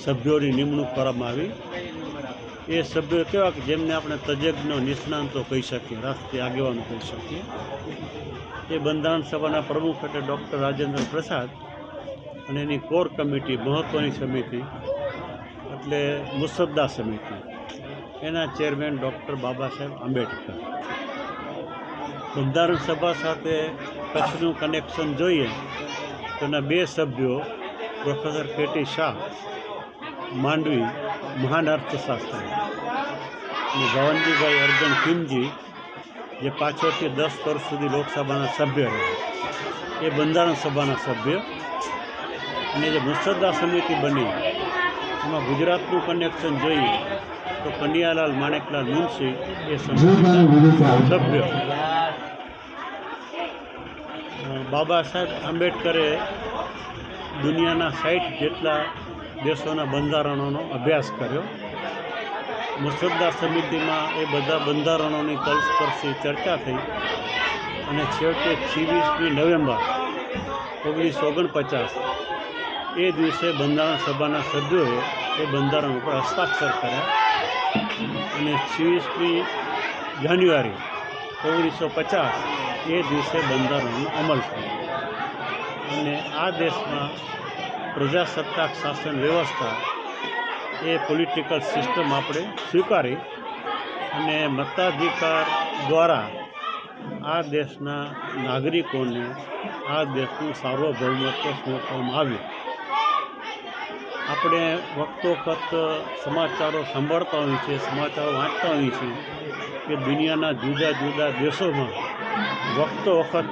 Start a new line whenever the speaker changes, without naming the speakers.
સભ્યોની નિમણૂક કરવામાં આવી। એ સભ્યો કેવા કે જેમને આપણે તજજ્ઞો નિષ્ણાંતો કહી શકીએ, રાષ્ટ્રીય આગેવાનો કહી શકીએ। એ બંધારણ સભાના પ્રમુખ એટલે ડૉક્ટર રાજેન્દ્ર પ્રસાદ અને એની કોર કમિટી, મહત્ત્વની સમિતિ એટલે મુસદ્દા સમિતિ, એના ચેરમેન ડૉક્ટર બાબા સાહેબ આંબેડકર। બંધારણ સભા સાથે કચ્છનું કનેક્શન જોઈએ તો એના બે સભ્યો પ્રોફેસર કેટી શાહ માંડવી, મહાન અર્થશાસ્ત્રી, અને ભવનજીભાઈ અર્જન કિમજી જે પાછળથી 10 વર્ષ સુધી લોકસભાના સભ્ય રહ્યા, એ બંધારણ સભાના સભ્ય। અને જે મુસદ્દા સમિતિ બની એમાં ગુજરાતનું કનેક્શન જોઈએ તો કનૈયાલાલ માણેકલાલ મુનશી એ સમિતિના સભ્ય। બાબા સાહેબ આંબેડકરે દુનિયાના 60 જેટલા દેશોના બંધારણોનો અભ્યાસ કર્યો। મુસદ્દા સમિતિમાં એ બધા બંધારણોની તલસ્પર્શી ચર્ચા થઈ અને છેવટે 26મી નવેમ્બર 1949 એ દિવસે બંધારણ સભાના સભ્યોએ એ બંધારણ ઉપર હસ્તાક્ષર કર્યા અને 26મી જાન્યુઆરી 1950 એ દિવસે બંધારણનો અમલ થયો। અને આ દેશમાં પ્રજાસત્તાક શાસન વ્યવસ્થા એ પોલિટિકલ સિસ્ટમ આપણે સ્વીકારી અને મતાધિકાર દ્વારા આ દેશના નાગરિકોને આ દેશનું સાર્વભૌમત્વ સોંપવામાં આવ્યું। આપણે વખતો વખત સમાચારો સાંભળતા હોઈએ છીએ, સમાચારો વાંચતા હોઈએ છીએ કે દુનિયાના જુદા જુદા દેશોમાં વખતો વખત